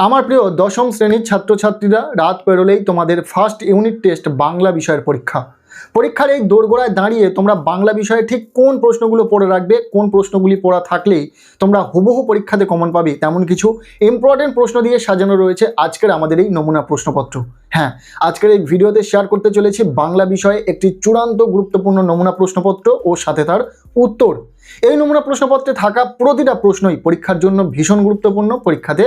আমার প্রিয় দশম শ্রেণীর ছাত্রছাত্রীরা, রাত পেরোলেই তোমাদের ফার্স্ট ইউনিট টেস্ট বাংলা বিষয়ের পরীক্ষার এই দোরগোড়ায় দাঁড়িয়ে তোমরা বাংলা বিষয়ে ঠিক কোন প্রশ্নগুলো পড়ে রাখবে, কোন প্রশ্নগুলি পড়া থাকলে তোমরা হুবহু পরীক্ষাতে কমন পাবে, তেমন কিছু ইম্পর্টেন্ট প্রশ্ন দিয়ে সাজানো রয়েছে আজকের আমাদের এই নমুনা প্রশ্নপত্র। হ্যাঁ, আজকের এই ভিডিওতে শেয়ার করতে চলেছি বাংলা বিষয়ে একটি চূড়ান্ত গুরুত্বপূর্ণ নমুনা প্রশ্নপত্র ও সাথে তার উত্তর। এই নমুনা প্রশ্নপত্রে থাকা প্রতিটা প্রশ্নই পরীক্ষার জন্য ভীষণ গুরুত্বপূর্ণ, পরীক্ষাতে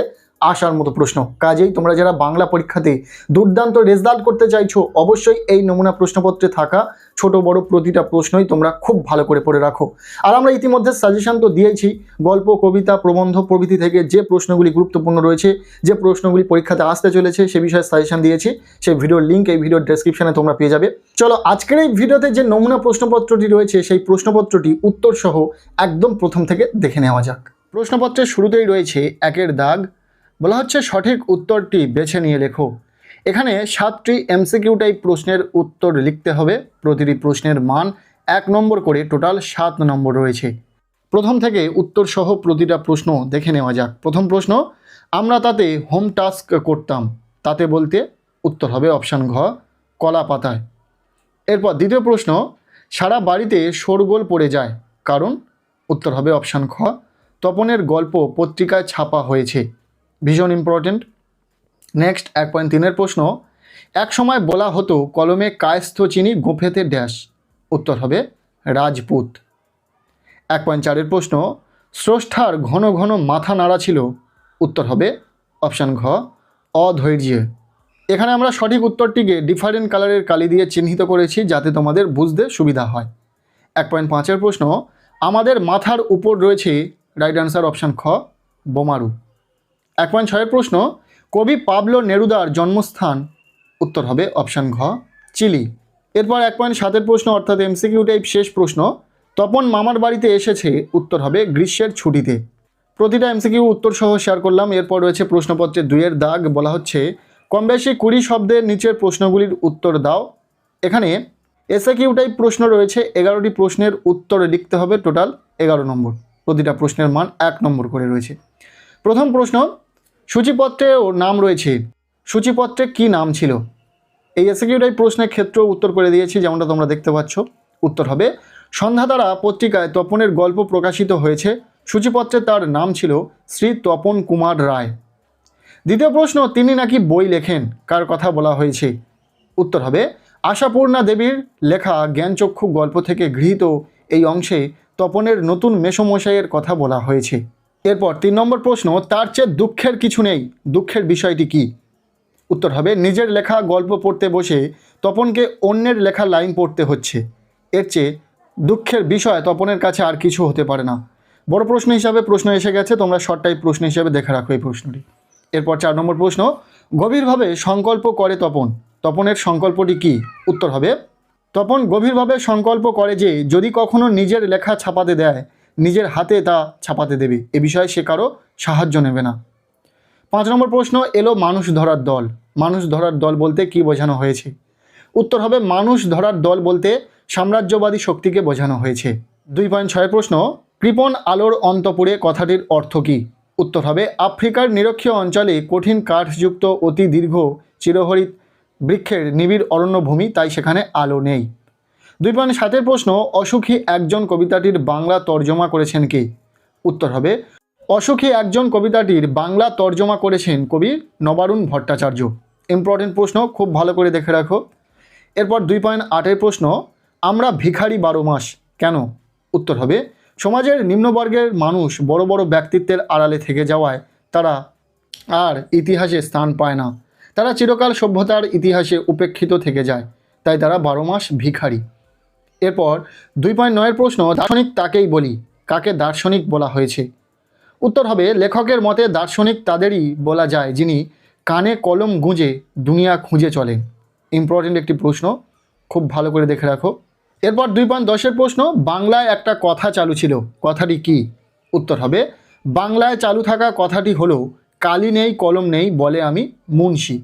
আসার মতো প্রশ্ন। কাজেই তোমরা যারা বাংলা পরীক্ষাতে দুর্দান্ত রেজাল্ট করতে চাইছো, অবশ্যই এই নমুনা প্রশ্নপত্রে থাকা ছোট বড় প্রতিটা প্রশ্নই তোমরা খুব ভালো করে পড়ে রাখো। আর আমরা ইতিমধ্যে সাজেশন তো দিয়েছি, গল্প, কবিতা, প্রবন্ধ প্রভৃতি থেকে যে প্রশ্নগুলি গুরুত্বপূর্ণ রয়েছে, যে প্রশ্নগুলি পরীক্ষাতে আসতে চলেছে সে বিষয়ে সাজেশন দিয়েছি। সেই ভিডিওর লিঙ্ক এই ভিডিওর ডেসক্রিপশনে তোমরা পেয়ে যাবে। চলো, আজকের এই ভিডিওতে যে নমুনা প্রশ্নপত্রটি রয়েছে সেই প্রশ্নপত্রটি উত্তর সহ একদম প্রথম থেকে দেখে নেওয়া যাক। প্রশ্নপত্রের শুরুতেই রয়েছে একের দাগ, বলা হচ্ছে সঠিক উত্তরটি বেছে নিয়ে লেখো। এখানে 7টি এমসিকিউ টাইপ প্রশ্নের উত্তর লিখতে হবে। প্রতিটি প্রশ্নের মান 1 নম্বর করে, টোটাল 7 নম্বর রয়েছে। প্রথম থেকে উত্তর সহ প্রতিটা প্রশ্ন দেখে নেওয়া যাক। প্রথম প্রশ্ন, আমরা তাতে হোম টাস্ক করতাম, তাতে বলতে উত্তর হবে অপশান ঘ, কলা পাতায়। এরপর দ্বিতীয় প্রশ্ন, সারা বাড়িতে শোরগোল পড়ে যায়, কারণ উত্তর হবে অপশান খ, তপনের গল্প পত্রিকায় ছাপা হয়েছে। ভীষণ ইম্পর্টেন্ট। নেক্সট 1.3-এর প্রশ্ন, এক সময় বলা হতো কলমে কায়স্থ চিনি, গোঁফেতে ড্যাশ, উত্তর হবে রাজপুত। 1.4-এর প্রশ্ন, স্রষ্টার ঘন ঘন মাথা নাড়া ছিল, উত্তর হবে অপশান ঘ, অধৈর্য। এখানে আমরা সঠিক উত্তরটিকে ডিফারেন্ট কালারের কালি দিয়ে চিহ্নিত করেছি যাতে তোমাদের বুঝতে সুবিধা হয়। 1.5-এর প্রশ্ন, আমাদের মাথার উপর রয়েছে, রাইট অ্যান্সার অপশান খ, বোমারু। 1.6-এর প্রশ্ন, কবি পাবলো নেরুদার জন্মস্থান, উত্তর হবে অপশান ঘ, চিলি। এরপর 1.7-এর প্রশ্ন অর্থাৎ এমসিকিউ টাইপ শেষ প্রশ্ন, তপন মামার বাড়িতে এসেছে, উত্তর হবে গ্রীষ্মের ছুটিতে। প্রতিটা এমসিকিউ উত্তর সহ শেয়ার করলাম। এরপর রয়েছে প্রশ্নপত্রের 2-এর দাগ, বলা হচ্ছে কম বেশি 20 শব্দের নিচের প্রশ্নগুলির উত্তর দাও। এখানে এসএকিউ টাইপ প্রশ্ন রয়েছে, 11টি প্রশ্নের উত্তর লিখতে হবে, টোটাল 11 নম্বর। প্রতিটা প্রশ্নের মান 1 নম্বর করে রয়েছে। প্রথম প্রশ্ন, সূচিপত্রেও নাম রয়েছে, সূচিপত্রে কি নাম ছিল? এই এসএকিউ টাইপ প্রশ্নের ক্ষেত্রেও উত্তর করে দিয়েছি, যেমনটা তোমরা দেখতে পাচ্ছ। উত্তর হবে সন্ধ্যাতারা পত্রিকায় তপনের গল্প প্রকাশিত হয়েছে, সূচিপত্রে তার নাম ছিল শ্রী তপন কুমার রায়। দ্বিতীয় প্রশ্ন, তিনি নাকি বই লেখেন, কার কথা বলা হয়েছে? উত্তর হবে আশাপূর্ণা দেবীর লেখা জ্ঞানচক্ষু গল্প থেকে গৃহীত এই অংশে তপনের নতুন মেসোমশাইয়ের কথা বলা হয়েছে। এরপর 3 নম্বর প্রশ্ন, তার চেয়ে দুঃখের কিছু নেই, দুঃখের বিষয়টি কি? উত্তর হবে নিজের লেখা গল্প পড়তে বসে তপনকে অন্যের লেখা লাইন পড়তে হচ্ছে, এর চেয়ে দুঃখের বিষয় তপনের কাছে আর কিছু হতে পারে না। বড় প্রশ্ন হিসাবে প্রশ্ন এসে গেছে, তোমরা শর্ট টাইপ প্রশ্ন হিসাবে দেখে রাখো এই প্রশ্নটি। এরপর 4 নম্বর প্রশ্ন, গভীরভাবে সংকল্প করে তপন, তপনের সংকল্পটি কি? উত্তর হবে তপন গভীরভাবে সংকল্প করে যে যদি কখনো নিজের লেখা ছাপাতে দেয়, নিজের হাতে তা ছাপাতে দেবে, এ বিষয়ে সে কারো সাহায্য নেবে না। 5 নম্বর প্রশ্ন, এলো মানুষ ধরার দল, মানুষ ধরার দল বলতে কি বোঝানো হয়েছে? উত্তর হবে মানুষ ধরার দল বলতে সাম্রাজ্যবাদী শক্তিকে বোঝানো হয়েছে। 2.6 প্রশ্ন, কৃপণ আলোর অন্তপুরে কথাটির অর্থ কী? উত্তর হবে আফ্রিকার নিরক্ষীয় অঞ্চলে কঠিন কাঠযুক্ত অতি দীর্ঘ চিরহরিত বৃক্ষের নিবিড় অরণ্যভূমি, তাই সেখানে আলো নেই। 2.7 প্রশ্ন, অসুখী একজন কবিতাটির বাংলা তর্জমা করেছেন কে? উত্তর হবে অসুখী একজন কবিতাটির বাংলা তর্জমা করেছেন কবি নবারুণ ভট্টাচার্য। ইম্পর্টেন্ট প্রশ্ন, খুব ভালো করে দেখে রাখো। এরপর 2.8 প্রশ্ন, আমরা ভিখারি 12 মাস কেন? উত্তর হবে সমাজের নিম্নবর্গের মানুষ বড় বড় ব্যক্তিত্বের আড়ালে থেকে যাওয়ায় তারা আর ইতিহাসে স্থান পায় না, তারা চিরকাল সভ্যতার ইতিহাসে উপেক্ষিত থেকে যায়, তাই তারা 12 মাস ভিখারি। এরপর 2.9 প্রশ্ন, দার্শনিক তাকেই বলি, কাকে দার্শনিক বলা হয়েছে? উত্তর হবে লেখকের মতে দার্শনিক তাদেরই বলা যায় যিনি কানে কলম গুঁজে দুনিয়া খুঁজে চলেন। ইম্পর্টেন্ট একটি প্রশ্ন, খুব ভালো করে দেখে রাখো। এরপর 2.10 প্রশ্ন, বাংলায় একটা কথা চালু ছিল, কথাটি কি? উত্তর হবে বাংলায় চালু থাকা কথাটি হলো কালি নেই কলম নেই বলে আমি মুন্সি।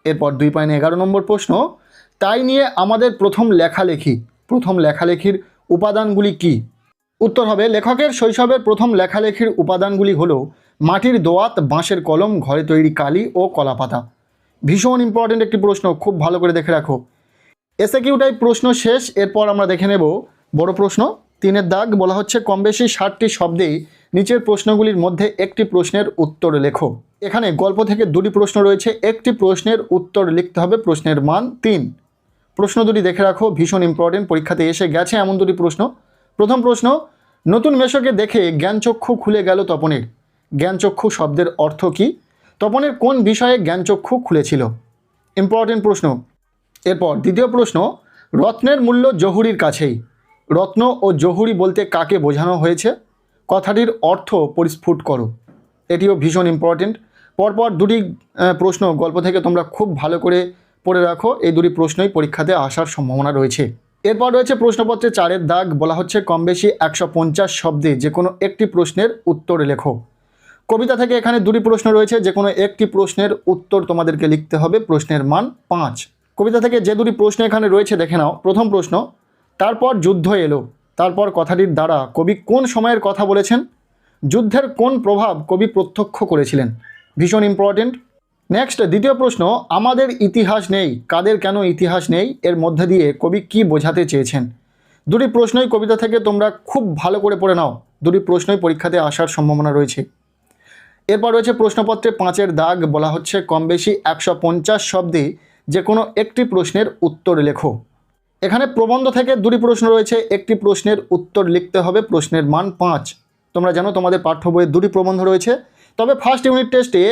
এরপর 2.11 নম্বর প্রশ্ন, তাই নিয়ে আমাদের প্রথম লেখালেখির উপাদানগুলি কি? উত্তর হবে লেখকের শৈশবের প্রথম লেখালেখির উপাদানগুলি হলো মাটির দোয়াত, বাঁশের কলম, ঘরে তৈরি কালি ও কলাপাতা। ভীষণ ইম্পর্টেন্ট একটি প্রশ্ন, খুব ভালো করে দেখে রাখো। এসএকিউ টাইপ প্রশ্ন শেষ। এরপর আমরা দেখে নেব বড় প্রশ্ন। 3-এর দাগ বলা হচ্ছে কম বেশি 60টি শব্দে নিচের প্রশ্নগুলির মধ্যে একটি প্রশ্নের উত্তর লেখো। এখানে গল্প থেকে 2টি প্রশ্ন রয়েছে, একটি প্রশ্নের উত্তর লিখতে হবে, প্রশ্নের মান 3। প্রশ্ন দুটি দেখে রাখো, ভীষণ ইম্পর্টেন্ট, পরীক্ষাতে এসে গেছে এমন 2টি প্রশ্ন। প্রথম প্রশ্ন, নতুন মেশোকে দেখে জ্ঞানচক্ষু খুলে গেল তপনের। জ্ঞানচক্ষু শব্দের অর্থ কী? তপনের কোন বিষয়ে জ্ঞানচক্ষু খুলেছিল? ইম্পর্টেন্ট প্রশ্ন। এরপর দ্বিতীয় প্রশ্ন, রত্নের মূল্য জহুরির কাছেই। রত্ন ও জহুরি বলতে কাকে বোঝানো হয়েছে? কথাটির অর্থ পরিস্ফুট করো। এটিও ভীষণ ইম্পর্টেন্ট। পরপর 2টি প্রশ্ন গল্প থেকে তোমরা খুব ভালো করে পড়ে রাখো, এই 2টি প্রশ্নই পরীক্ষাতে আসার সম্ভাবনা রয়েছে। এরপর রয়েছে প্রশ্নপত্রে 4-এর দাগ বলা হচ্ছে কম বেশি 150 শব্দে যে কোনো একটি প্রশ্নের উত্তর লেখো। কবিতা থেকে এখানে 2টি প্রশ্ন রয়েছে, যে কোনো একটি প্রশ্নের উত্তর তোমাদেরকে লিখতে হবে, প্রশ্নের মান 5। কবিতা থেকে যে 2টি প্রশ্ন এখানে রয়েছে দেখে নাও। প্রথম প্রশ্ন, তারপর যুদ্ধ এলো, তারপর কথাটির দ্বারা কবি কোন সময়ের কথা বলেছেন? যুদ্ধের কোন প্রভাব কবি প্রত্যক্ষ করেছিলেন? ভীষণ ইম্পর্টেন্ট। নেক্সট দ্বিতীয় প্রশ্ন, আমাদের ইতিহাস নেই, কাদের কেন ইতিহাস নেই, এর মধ্যে দিয়ে কবি কি বোঝাতে চেয়েছেন? 2টি প্রশ্নই কবিতা থেকে তোমরা খুব ভালো করে পড়ে নাও, 2টি প্রশ্নই পরীক্ষাতে আসার সম্ভাবনা রয়েছে। এরপর রয়েছে প্রশ্নপত্রে 5-এর দাগ বলা হচ্ছে কম বেশি 150 শব্দে যে কোনো একটি প্রশ্নের উত্তর লেখো। এখানে প্রবন্ধ থেকে 2টি প্রশ্ন রয়েছে, একটি প্রশ্নের উত্তর লিখতে হবে, প্রশ্নের মান 5। তোমরা জানো তোমাদের পাঠ্য বইয়ে 2টি প্রবন্ধ রয়েছে, তবে ফার্স্ট ইউনিট টেস্টে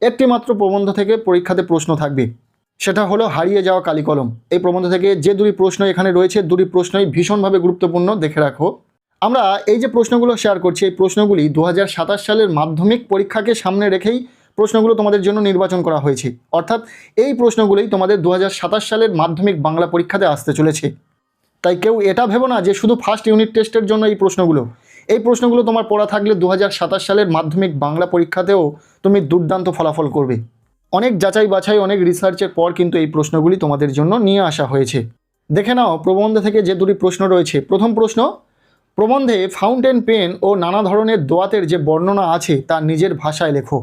একটি মাত্র প্রবন্ধ থেকে পরীক্ষাতে প্রশ্ন থাকবে, সেটা হলো হারিয়ে যাওয়া কালিকলম। এই প্রবন্ধ থেকে যে 2টি প্রশ্ন এখানে রয়েছে, 2টি প্রশ্নই ভীষণভাবে গুরুত্বপূর্ণ, দেখে রাখো। আমরা এই যে প্রশ্নগুলো শেয়ার করছি, এই প্রশ্নগুলি 2027 সালের মাধ্যমিক পরীক্ষাকে সামনে রেখেই প্রশ্নগুলো তোমাদের জন্য নির্বাচন করা হয়েছে। অর্থাৎ এই প্রশ্নগুলোই তোমাদের 2027 সালের মাধ্যমিক বাংলা পরীক্ষাতে আসতে চলেছে। তাই কেউ এটা ভেবো না যে শুধু ফার্স্ট ইউনিট টেস্টের জন্য এই প্রশ্নগুলো তোমার পড়া থাকলে 2027 সালের মাধ্যমিক বাংলা পরীক্ষাতেও তুমি দুর্দান্ত ফলাফল করবে। অনেক যাচাই বাছাই, অনেক রিসার্চের পর কিন্তু এই প্রশ্নগুলি তোমাদের জন্য নিয়ে আসা হয়েছে। দেখে নাও প্রবন্ধ থেকে যে 2টি প্রশ্ন রয়েছে। প্রথম প্রশ্ন, প্রবন্ধে ফাউন্টেন পেন ও নানা ধরনের দোয়াতের যে বর্ণনা আছে তা নিজের ভাষায় লেখো।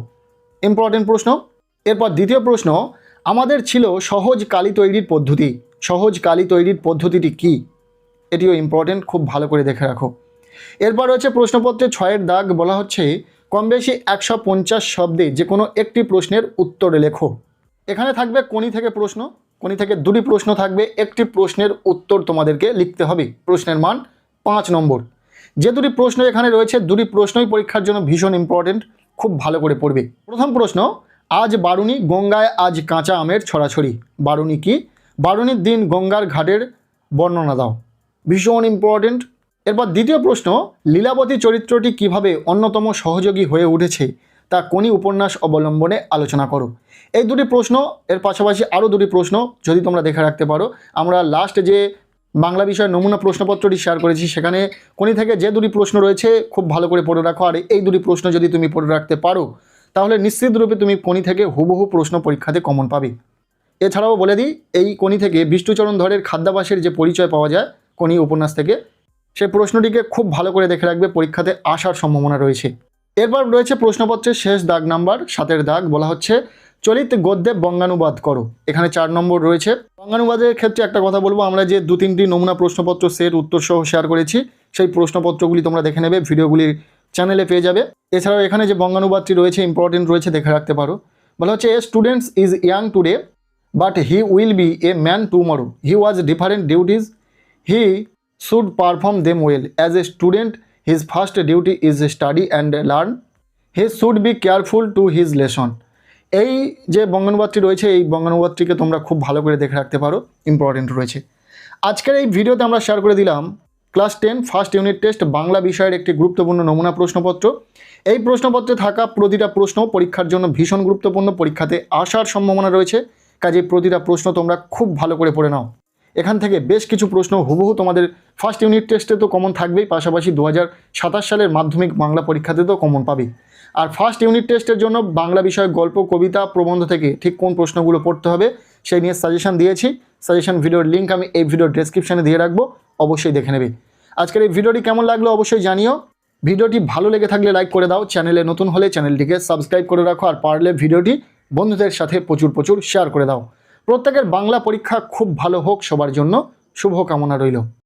ইম্পর্টেন্ট প্রশ্ন। এরপর দ্বিতীয় প্রশ্ন, আমাদের ছিল সহজ কালি তৈরির পদ্ধতি, সহজ কালি তৈরির পদ্ধতিটি কী? এটিও ইম্পর্টেন্ট, খুব ভালো করে দেখে রাখো। এরপর রয়েছে প্রশ্নপত্রে 6-এর দাগ বলা হচ্ছে কম বেশি 150 শব্দে যে কোনো একটি প্রশ্নের উত্তর লেখো। এখানে থাকবে কোনি থেকে প্রশ্ন, কোনি থেকে 2টি প্রশ্ন থাকবে, একটি প্রশ্নের উত্তর তোমাদেরকে লিখতে হবে, প্রশ্নের মান 5 নম্বর। যে 2টি প্রশ্ন এখানে রয়েছে, 2টি প্রশ্নই পরীক্ষার জন্য ভীষণ ইম্পর্টেন্ট, খুব ভালো করে পড়বে। প্রথম প্রশ্ন, আজ বারুণী, গঙ্গায় আজ কাঁচা আমের ছড়াছড়ি। বারুণী কি? বারুণীর দিন গঙ্গার ঘাটের বর্ণনা দাও। ভীষণ ইম্পর্টেন্ট। এরপর দ্বিতীয় প্রশ্ন, লীলাবতী চরিত্রটি কিভাবে অন্যতম সহযোগী হয়ে উঠেছে তা কোনি উপন্যাস অবলম্বনে আলোচনা করো। এই 2টি প্রশ্ন, এর পাশাপাশি আরও 2টি প্রশ্ন যদি তোমরা দেখে রাখতে পারো, আমরা লাস্ট যে বাংলা বিষয়ের নমুনা প্রশ্নপত্রটি শেয়ার করেছি সেখানে কোনি থেকে যে 2টি প্রশ্ন রয়েছে খুব ভালো করে পড়ে রাখো। আর এই 2টি প্রশ্ন যদি তুমি পড়ে রাখতে পারো তাহলে নিশ্চিতরূপে তুমি কোনি থেকে হুবহু প্রশ্ন পরীক্ষাতে কমন পাবে। এছাড়াও বলে দিই, এই কোনি থেকে বিষ্ণুচরণ ধরের খাদ্যাভাসের যে পরিচয় পাওয়া যায় কোনি উপন্যাস থেকে, সেই প্রশ্নটিকে খুব ভালো করে দেখে রাখবে, পরীক্ষাতে আসার সম্ভাবনা রয়েছে। এরপর রয়েছে প্রশ্নপত্রের শেষ দাগ নাম্বার 7-এর দাগ বলা হচ্ছে চলিত গদ্যে বঙ্গানুবাদ করো। এখানে 4 নম্বর রয়েছে। বঙ্গানুবাদের ক্ষেত্রে একটা কথা বলবো, আমরা যে 2-3টি নমুনা প্রশ্নপত্র সেট উত্তর সহ শেয়ার করেছি সেই প্রশ্নপত্রগুলি তোমরা দেখে নেবে, ভিডিওগুলির চ্যানেলে পেয়ে যাবে। এছাড়াও এখানে যে বঙ্গানুবাদটি রয়েছে ইম্পর্টেন্ট রয়েছে, দেখে রাখতে পারো। বলা হচ্ছে a students is young today but he will be a man tomorrow, he was different duties, he should perform them well. As a student, his first duty is study and learn. He should be careful to his lesson. এই যে বঙ্গানুবাদটি রয়েছে, এই বঙ্গানুবাদটিকে তোমরা খুব ভালো করে দেখে রাখতে পারো, ইম্পর্টেন্ট রয়েছে। আজকের এই ভিডিওতে আমরা শেয়ার করে দিলাম class 10 first unit test Bangla বিষয়ের একটি গুরুত্বপূর্ণ নমুনা প্রশ্নপত্র। এই প্রশ্নপত্রে থাকা প্রতিটা প্রশ্ন পরীক্ষার জন্য ভীষণ গুরুত্বপূর্ণ, পরীক্ষাতে আসার সম্ভাবনা রয়েছে, কাজেই প্রতিটা প্রশ্ন তোমরা খুব ভালো করে পড়ে নাও। এখান থেকে বেশ কিছু প্রশ্ন হুবহু তোমাদের ফার্স্ট ইউনিট টেস্টে তো কমন থাকবেই, পাশাপাশি 2027 সালের মাধ্যমিক বাংলা পরীক্ষাতে তো কমন পাবে। আর ফার্স্ট ইউনিট টেস্টের জন্য বাংলা বিষয়ে গল্প, কবিতা, প্রবন্ধ থেকে ঠিক কোন প্রশ্নগুলো পড়তে হবে সেই নিয়ে সাজেশন দিয়েছি। সাজেশন ভিডিওর লিঙ্ক আমি এই ভিডিওর ডেসক্রিপশানে দিয়ে রাখবো, অবশ্যই দেখে নেবে। আজকের এই ভিডিওটি কেমন লাগলো অবশ্যই জানিও। ভিডিওটি ভালো লেগে থাকলে লাইক করে দাও, চ্যানেলে নতুন হলে চ্যানেলটিকে সাবস্ক্রাইব করে রাখো, আর পারলে ভিডিওটি বন্ধুদের সাথে প্রচুর শেয়ার করে দাও। প্রত্যেকের বাংলা পরীক্ষা খুব ভালো হোক, সবার জন্য শুভকামনা রইল।